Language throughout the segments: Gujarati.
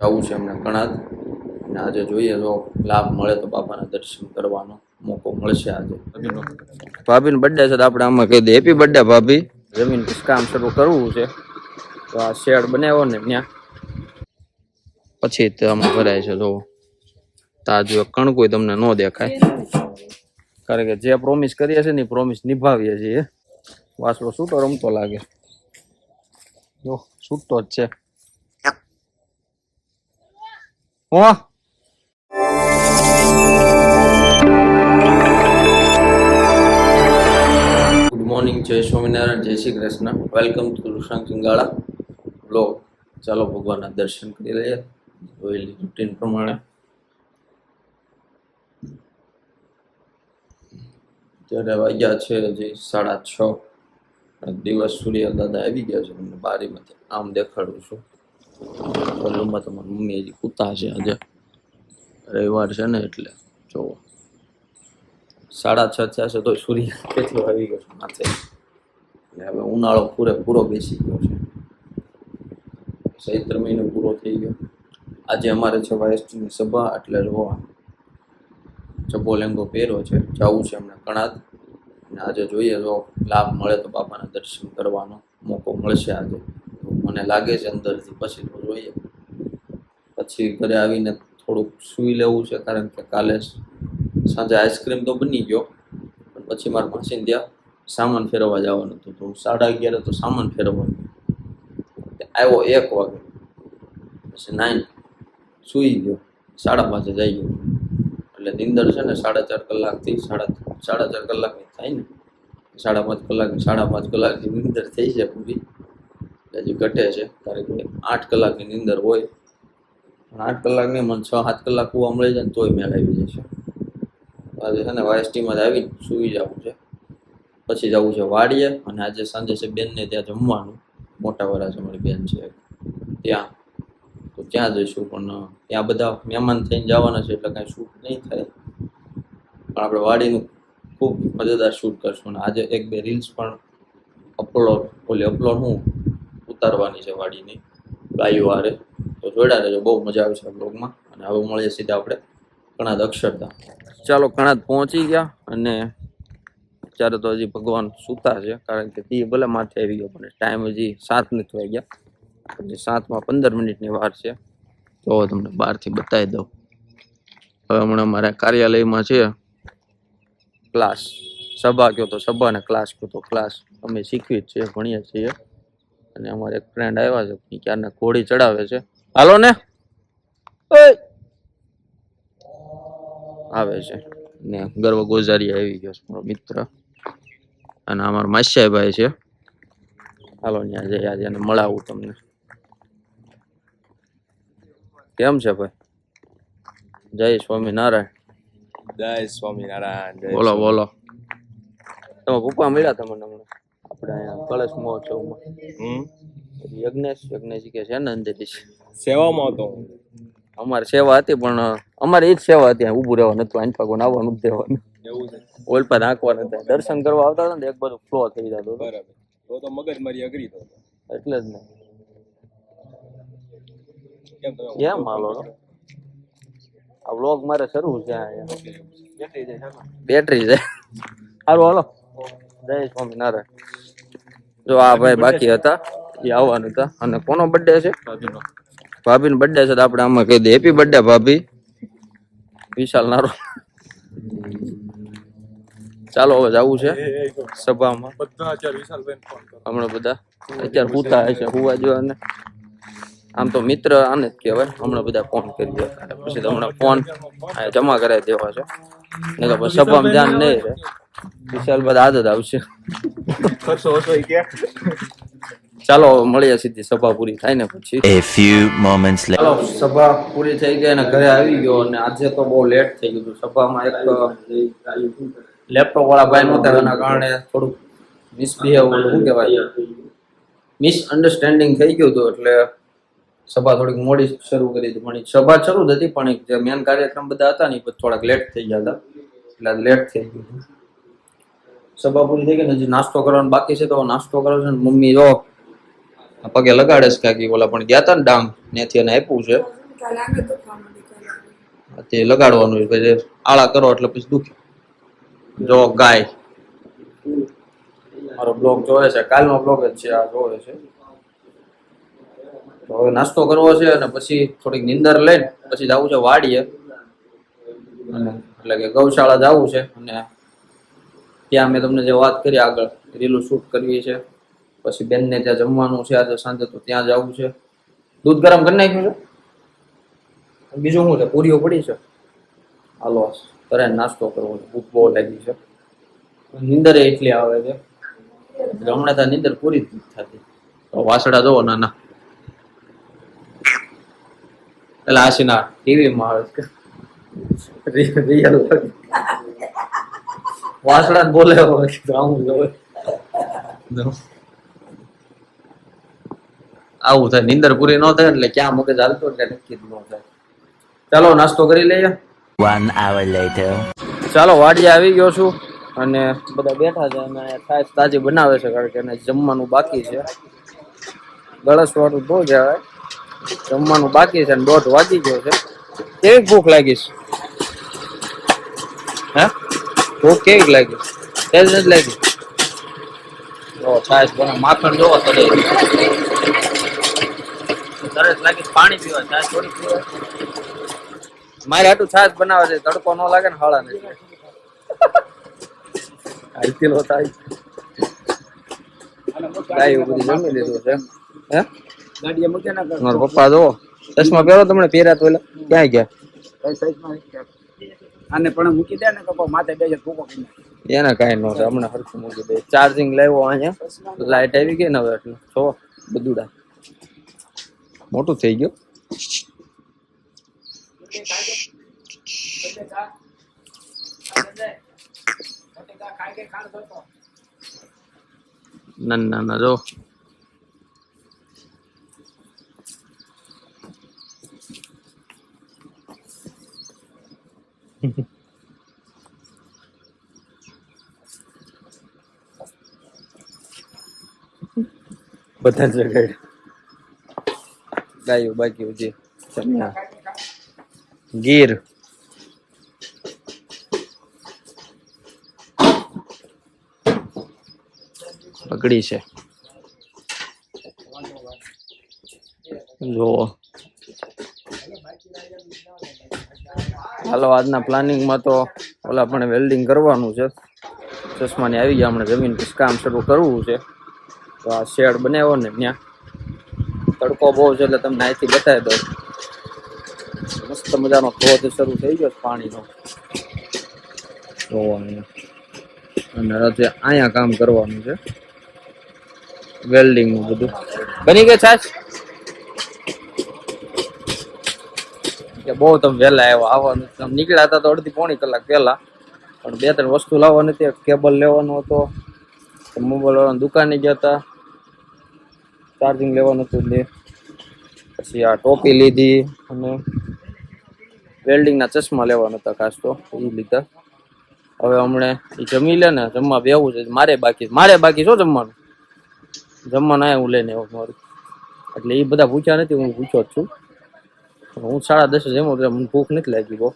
જવું છે એમને કણાદ અને આજે જોઈએ જો લાભ મળે તો બાપાના દર્શન કરવાનો મોકો મળશે આજે. ભાભીનો બર્થડે છે તો આપણે આમાં કહી દઈએ હેપી બર્થડે ભાભી. જમીન કામ શરૂ કરવું છે તો આ શેડ બનાવ્યો ને ત્યાં પછી આમાં ભરાય છે. જો તાજુ કણ કોઈ તમને ન દેખાય કારણ કે જે પ્રોમિસ કરીએ છીએ ને પ્રોમિસ નિભાવીએ છીએ. વાસળો છૂટો રમતો લાગે, જો છૂટો જ છે. ગુડ મોર્નિંગ, જય સ્વામિનારાયણ, જય Shri Krishna. Welcome to Rishank Singala blog. ચાલો ભગવાનના દર્શન કરી લઈએ જોયેલી રૂટીન પ્રમાણે. ત્યારે વાગ્યા છે હજી 6:30. દિવસ સૂર્ય દાદા આવી ગયા છે. તમને બારીમાંથી આમ દેખાડું છું. રૂમમાં તમારી મમ્મી હજી કૂતા છે. આજે રવિવાર છે ને એટલે જોવો 6:30 થયા છે તો સૂર્ય કેટલો આવી ગયો છે માથે. એટલે હવે ઉનાળો પૂરેપૂરો બેસી ગયો છે. ચૈત્ર મહિનો પૂરો થઈ ગયો. આજે અમારે છે વાયસની સભા, એટલે જોવા ચબો લેંગો પહેર્યો છે. જવું છે એમને કણાદ અને આજે જોઈએ જો લાભ મળે તો બાપાના દર્શન કરવાનો મોકો મળશે આજે. મને લાગે છે અંદરથી, પછી તો જોઈએ. પછી ઘરે આવીને થોડુંક સૂઈ લેવું છે કારણ કે કાલે સાંજે આઈસ્ક્રીમ તો બની ગયો, પણ પછી મારા માસીને ત્યાં સામાન ફેરવવા જવાનું હતું. તો 11:30 તો સામાન ફેરવવાનું આવ્યો 1 વાગે. પછી 9 સૂઈ ગયો, 5:30 જઈ ગયો. એટલે નીંદર છે ને 4.5 કલાકથી 4.5 કલાકની થાય ને, 5.5 કલાકની નીંદર થઈ છે પૂરી. હજી ઘટે છે કારણ કે 8 કલાકની નીંદર હોય, પણ 8 કલાકની મને 6-7 કલાક કૂવા મળી જાય ને તોય મેળ આવી જશે. આજે છે ને વાયસટીમાં જ આવીને સૂઈ જવું છે. પછી જવું છે વાડીએ, અને આજે સાંજે છે બેનને ત્યાં જમવાનું. મોટાવાળા છે મારી બેન છે ત્યાં, તો ત્યાં જઈશું. પણ ત્યાં બધા મહેમાન થઈને જવાના છે એટલે કાંઈ શૂટ નહીં થાય, પણ આપણે વાડીનું ખૂબ મજેદાર શૂટ કરશું. અને આજે 1-2 રીલ્સ પણ અપલોડ હું ઉતારવાની છે વાડીની ગાયો વારે, તો જોડા રહેજો, બહુ મજા આવશે બ્લોગમાં. અને હવે મળીએ સીધા આપણે કણાદ અક્ષરધામ. ચાલો કણાદ પહોંચી ગયા, અને અત્યારે તો હજી ભગવાન સૂતા છે કારણ કે તી ભલે માથે આવી ગયો, પણ ટાઈમ હજી 7 નથી વાગ્યા. હજી 7માં 15 મિનિટની વાર છે. તો તમને બહારથી બતાવી દઉં. હવે હમણાં મારા કાર્યાલયમાં છે ક્લાસ. સભા કહો તો સભા ને ક્લાસ કહો તો ક્લાસ. અમે શીખવી જ છીએ, ભણીએ છીએ. અને અમારે એક ફ્રેન્ડ આવ્યા છે, ક્યારના ઘોડી ચડાવે છે. હાલો ને આવે છે ને. ગર્વ ગોઝારી આવી ગયો છે મારો મિત્ર, અને અમારા માસ્યાભાઈ છે. હાલો ત્યાં જઈ આજે એને મળાવું તમને. કેમ છે ભાઈ? જય સ્વામિનારાયણ. જય સ્વામિનારાયણ. બોલો બોલો. તમે પપ્પા મળ્યા તમને હમણાં આપણે અહીંયા કળશ મહોત્સવમાં? યજ્ઞેશ કે છે ને અંદર સેવામાં હતો. અમારે સેવા હતી, પણ અમારે એ જ સેવા હતી, ઊભું રહેવાનું હતું, આઈન પાકવાનું આવવાનું જ દેવાનું. એવું છે. ઓલ પર નાખવાના હતા. દર્શન કરવા આવતા હતા ને એક બાજુ ફ્લો થઈ જતો. બરાબર. તો મગજ મારી અઘરી તો એટલે જ ને. કેમ હાલો આ વ્લોગ મારે શરૂ છે. બેટરી જાય. સારું હાલો. જય સ્વામિનારાયણ. જો આ ભાઈ બાકી હતા, એ આવવાનું હતા. અને કોનો બર્થડે છે? ભાભીનો બર્થડે છે તો આપણે આમાં કહી દઈએ હેપી બર્થડે ભાભી. વિશાલ નારો. ચાલો હવે જવું છે સભામાં. હમણાં બધા અત્યારે પૂતા હશે, હુવા જોવાને. આમ તો મિત્ર આને જ કહેવાય. હમણાં બધા ફોન કરી દે, પછી હમણાં ફોન જમા કરાવી દેવા છે. નહીં તો પછી સભામાં ધ્યાન નહીં રહે. વિશાલ બધા આદત આવશે. ચાલો મળીએ સીધી સભા પૂરી થાય ને પછી. A few moments later. ચાલો સભા પૂરી થઈ ગઈ અને ઘરે આવી ગયો. અને આજે તો બહુ લેટ થઈ ગયું. સભામાં એક લેપટોપ વાળા ભાઈ નહોતા, એના કારણે થોડુંક મિસબિહેવ, શું કહેવાય, મિસઅન્ડરસ્ટેન્ડિંગ થઈ ગયું હતું. એટલે સભા થોડીક મોડી શરૂ કરી હતી. પણ સભા શરૂ જ હતી, પણ જે મેન કાર્યક્રમ બધા હતા ને એ થોડાક લેટ થઈ ગયા હતા, એટલે લેટ થઈ ગયું. સભા પૂરી થઈ ગઈ ને હજી નાસ્તો કરવાનો બાકી છે, તો નાસ્તો કરો છે ને મમ્મી જો પગે લગાડે છે કાકી. ઓલા પણ ગયા હતા ને ડાંગ, ત્યાંથી એને આપ્યું છે. તે લગાડવાનું હોય, પછી આળા કરો એટલે પછી દુખે. જો ગાય મારો બ્લોગ જોવે છે, કાલનો બ્લોગ જ છે આ જોવે છે. તો હવે નાસ્તો કરવો છે અને પછી થોડીક નીંદર લઈને પછી જવું છે વાડીએ, અને એટલે કે ગૌશાળા જવું છે. અને ત્યાં મેં તમને જે વાત કરી આગળ રીલું શૂટ કરવી છે, પછી બેનને ત્યાં જમવાનું છે આજે સાંજે, તો ત્યાં જવું છે. દૂધ ગરમ કરી નાખ્યું છે. બીજું શું છે, પૂરીઓ પડી છે. હાલો કરે નાસ્તો કરવો છે, ભૂખ બહુ લાગી છે. નીંદર એટલી આવે છે હમણાં ત્યાં નીંદર પૂરી જ થતી. તો વાસડા જોવો નાના, એટલે આશીના ટીવીમાં આવે છે રિયલ વાસડા બોલે આવું જોવે. આવું થાય, નીંદર પૂરી ન થાય એટલે ક્યાં મગજ હાલતો એટલે નક્કી જ ન થાય. ચાલો નાસ્તો કરી લઈએ. 1 hour later. ચાલો વાડીએ આવી ગયો છું અને બધા બેઠા છે અને છાશ તાજી બનાવે છે, કારણ કે એને જમવાનું બાકી છે. ગળસ વાળું બહુ જાય, જમવાનું બાકી છે અને 1:30 વાગી ગયો છે. કેવી ભૂખ લાગી છે? હે ભૂખ કેવી લાગી? તેજ નથી લાગી? છાશ બને, માખણ જોવો તો સરસ લાગી. પાણી પીવા, છાશ થોડી પીવા. મારે હાટું છાશ બનાવે છે, તડકો ન લાગે ને હાળા ને હાલતીલો થાય. ગાયું બધી જમી લીધું છે. હે ગાડીએ મૂકે ના કર. મારા પપ્પા જો ચશ્મા પહેરો તમને પહેર્યા તો એટલે ક્યાં ગયા? આને પણ મૂકી દે ને તો માથે બેસે ભૂકો કરી નાખે. એને કાંઈ ન થાય, હમણાં હરખું મૂકી દે. ચાર્જિંગ લાવ્યો અહીંયા, લાઈટ આવી ગઈ ને હવે એટલે જો બધુડા મોટું થઈ ગયું. ના ના જો બધા જગાડ ગાયું બાકી બધી ગીર પકડી છે. જો હાલો આજના પ્લાનિંગમાં તો ઓલા પણ વેલ્ડિંગ કરવાનું છે. ચશ્માની આવી ગયા, હમણાં જમીન પર કામ શરૂ કરવું છે. તો આ શેડ બનાવ્યો ને ત્યાં તડકો બહુ છે એટલે તમને અહીંથી બતાવી દઉં. મસ્ત મજાનો ધોધ શરૂ થઈ ગયો પાણીનો. અને આજે અહીંયા કામ કરવાનું છે, વેલ્ડિંગ નું બધું. બની ગઈ છાશ કે બહુ તમે વહેલા આવ્યા? આવવાનું તમે નીકળ્યા હતા તો અડધી પોણી કલાક પહેલા, પણ 2-3 વસ્તુ લાવવાની હતી. કેબલ લેવાનો હતો, મોબાઈલ વાળાની દુકાને ગયા હતા, ચાર્જિંગ લેવાનું હતું. પછી આ ટોપી લીધી અને વેલ્ડિંગના ચશ્મા લેવાના હતા ખાસ, તો એ લીધા. હવે હમણાં એ જમી લે ને જમવા બેવું છે. મારે બાકી શું જમવાનું? જમવાનું આયા હું લઈને આવ્યો મારું, એટલે એ બધા પૂછ્યા નથી, હું પૂછ્યો જ છું. હું 10:30 જમો એટલે મને ભૂખ નથી લાગી બહુ.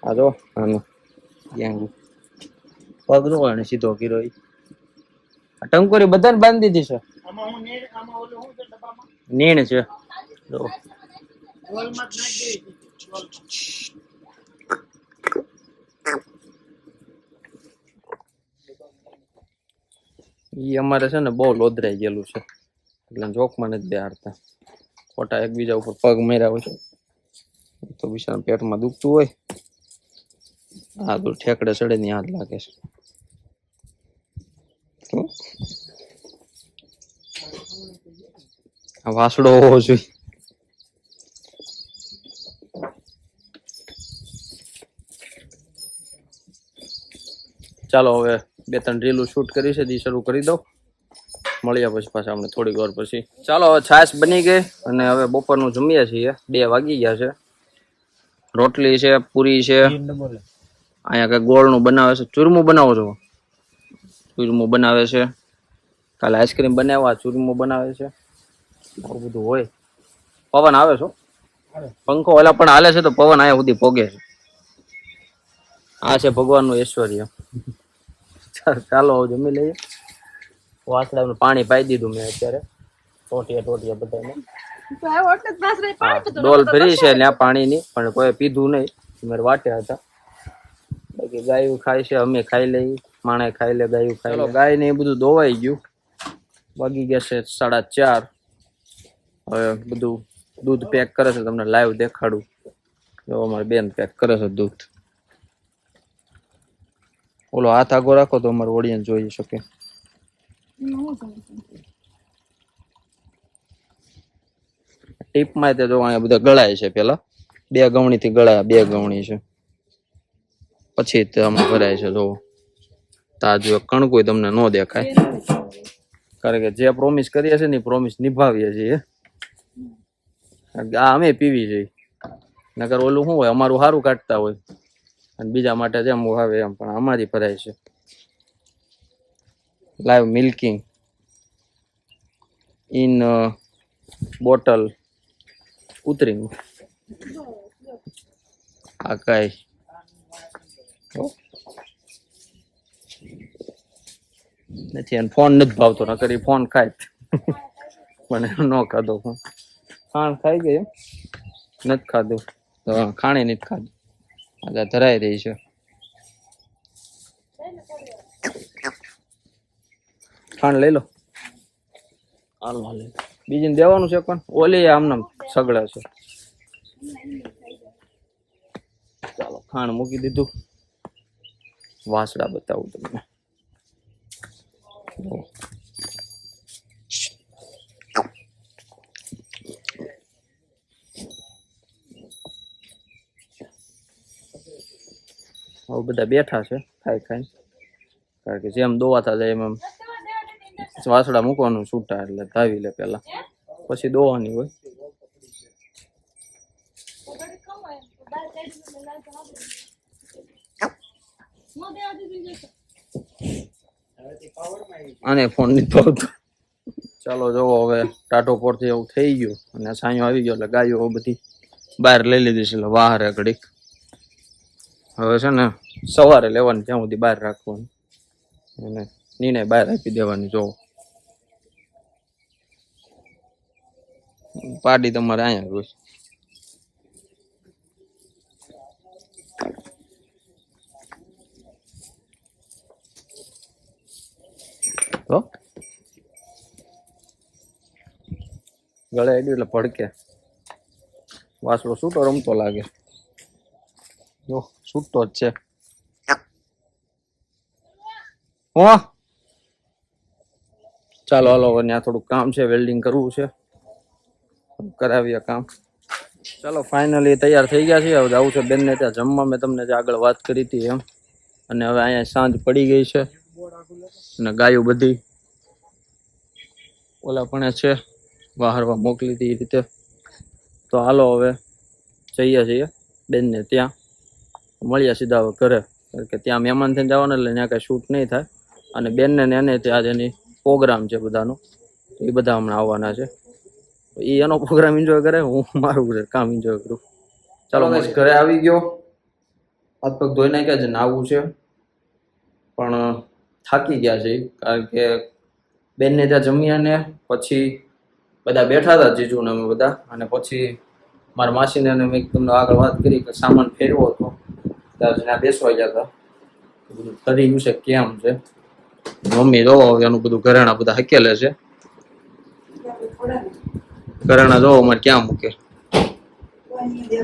આ જો આનું ત્યાં પગ નો એને સીધો કર્યો. આ ટંકોરી બધાને બાંધી દીધી છે. નીણ છે જો. ઈ અમારે છે ને બહુ લોધરાઈ ગયેલું છે, એટલે જોકમાં નથી બેહાડતા. ખોટા એકબીજા ઉપર પગ માર્યા હોય તો બિચારા પેટમાં દુખતું હોય. હા તો ઠેકડે ચડે ની હાથ લાગે છે. આ વાસડો હોવો જોઈએ. ચાલો હવે 2-3 રીલું શૂટ કરી છે, દી શરૂ કરી દો. મળ્યા પછી પાછા આપણે થોડીક વાર પછી. ચાલો હવે છાશ બની ગઈ અને હવે બપોરનું જમીએ છીએ. 2 વાગી ગયા છે. રોટલી છે, પૂરી છે, અહીંયા કઈ ગોળનું બનાવે છે. ચૂરમું બનાવો છો? ચૂરમું બનાવે છે. કાલે આઈસ્ક્રીમ બનાવ્યા, ચૂરમું બનાવે છે. આવું બધું હોય. પવન આવે છો? પંખો ઓલા પણ હાલે છે તો પવન અહીંયા સુધી પોગે છે. આ છે ભગવાનનું ઐશ્વર્ય. ચાલો હવે જમી લઈએ. વાસળાનું પાણી પાઈ દીધું મેં અત્યારે ટોટિયા બધાને. ડોલ ભરી છે ત્યાં પાણીની, પણ કોઈ પીધું નહીં, મારે વાટે હતા. બાકી ગાયું ખાય છે, અમે ખાઈ લઈએ, માણે ખાઈ લે, ગાયું ખાઈ લે. ગાય ને એ બધું દોવાઈ ગયું. વાગી ગયા છે 4:30. હવે બધું દૂધ પેક કરે છે, તમને લાઈવ દેખાડું. જો અમારે બેન પેક કરે છે દૂધ. ઓલો હાથ આગો રાખો તો અમારું ઓડિયન્સ જોઈ શકે. ટીપમાં તે જો અહીંયા બધા ગળાય છે. પેલા 2 ગવણી થી ગળાય, 2 ગવણી છે, પછી તે આમાં ભરાય છે. જો તાજો કણકું તમને ન દેખાય, કારણ કે જે પ્રોમિસ કરીએ છીએ ને પ્રોમિસ નિભાવીએ છીએ. આ અમે પીવી જોઈએ, નકર ઓલું શું હોય, અમારું સારું કાઢતા હોય અને બીજા માટે જેમ આવે એમ, પણ અમારી ભરાય છે. લાઈવ મિલ્કિંગ ઇન બોટલ ઉતરી. આ કઈ નથી, એને ફોન નથી ભાવતો, નકર ઈ ફોન ખાય મને ન ખાધો ફોન. ખાણ ખાઈ ગઈ, નથી ખાધું તો ખાણે નથી ખાધું. આજે ધરાઈ રહી છે. ખાંડ લઈ લો. હાલ લઈ બીજીને દેવાનું છે, પણ ઓલી આમને સગડે છે. ચાલો ખાંડ મૂકી દીધું. વાસડા બતાવું તમને. હવે બધા બેઠા છે ખાઈ ખાઈ, કારણ કે જેમ દોવાતા જાય એમ વાસડા મૂકવાનું છૂટા, એટલે ધાવી લે પેલા, પછી દોવાની હોય. આને ફોન નથી ભાવતો. ચાલો જોવો, હવે ટાટો પોરથી એવું થઈ ગયું અને સાંયો આવી ગયો, એટલે ગાયો બધી બહાર લઈ લીધી છે. એટલે વાહરે ઘડીક હવે છે ને સવારે લેવાની, ત્યાં સુધી બહાર રાખવાની અને નીને બહાર આપી દેવાની. જોવો પાડી તમારે અહીંયા રોજ. તો ગળે આડ્યું એટલે ભડકે. વાસળો છૂટો રમતો લાગે. જો છૂટો જ છે. ચાલો હાલો, ત્યાં થોડુંક કામ છે, વેલ્ડિંગ કરવું છે, કરાવીએ કામ. ચાલો ફાઇનલી તૈયાર થઈ ગયા છે. હવે જવું છે બેનને ત્યાં જમવા. મેં તમને જે આગળ વાત કરી હતી એમ. અને હવે અહીંયા સાંજ પડી ગઈ છે અને ગાયું બધી ઓલા પણ છે, બહારવા મોકલી હતી એ રીતે. તો હાલો હવે જઈએ છીએ બેનને ત્યાં. મળીએ સીધા હવે ઘરે, કારણ કે ત્યાં મહેમાન થઈને જવાનું, એટલે ત્યાં કાંઈ શૂટ નહીં થાય. અને બેનને ને એને ત્યાં જેની પ્રોગ્રામ છે બધાનો, એ બધા હમણાં આવવાના છે. એ એનો પ્રોગ્રામ એન્જોય કરે, હું મારું કામ એન્જોય કરું. ચાલો ઘરે આવી ગયો. હાથ પગ ધોઈ નાખ્યા છે, નાવું છે, પણ થાકી ગયા છે, કારણ કે બેનને ત્યાં જમ્યા ને પછી બધા બેઠા હતા, જીજુ ને અમે બધા. અને પછી મારા માસીને મેં તમને આગળ વાત કરી કે સામાન ફેરવો હતો, ત્યાં બેસવા ગયા હતા. બધું ફરી ગયું છે, કેમ છે મમ્મી જોવો એનું બધું ઘરેણા બધા હકેલે છે. ઘરેણા જોવો અમારે ક્યાં મૂકે,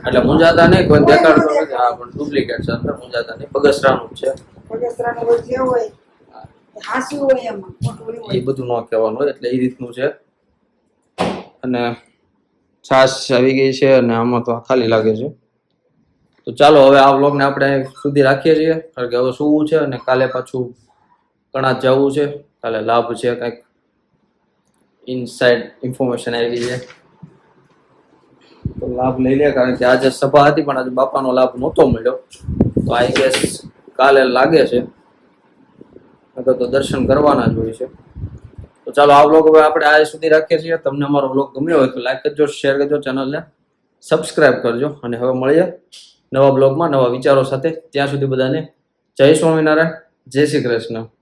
એટલે મુંજાતા નહીં, કોઈ દેખાડતો નથી. હા પણ ડુપ્લિકેટ છે, અંદર મુંજાતા નહીં. બગસરાનું જ છે, એ બધું ન કહેવાનું હોય, એટલે એ રીતનું છે. અને છાશ આવી ગઈ છે અને આમાં તો ખાલી લાગે છે. તો ચાલો હવે આ વ્લોગને આપણે સુધી રાખીએ છીએ, કારણ કે હવે સૂવું છે અને કાલે પાછું કણાજ જવું છે. કાલે લાભ છે, કંઈક ઇનસાઇડ ઇન્ફોર્મેશન આવી છે, તો લાભ લઈ લે. કારણ કે આજે સભા હતી પણ આજે બાપાનો લાભ નહોતો મળ્યો, તો આઈ ગેસ કાલે લાગે છે, નકર તો દર્શન કરવાના જ હોય છે. તો ચાલો આ વ્લોગ હવે આપણે આ સુધી રાખીએ છીએ. તમને અમારો વ્લોગ ગમ્યો હોય તો લાઈક કરજો, શેર કરજો ચેનલને, સબસ્ક્રાઇબ કરજો અને હવે મળીએ નવા બ્લોગમાં નવા વિચારો સાથે. ત્યાં સુધી બધાને જય સ્વામિનારાયણ, જય શ્રી કૃષ્ણ.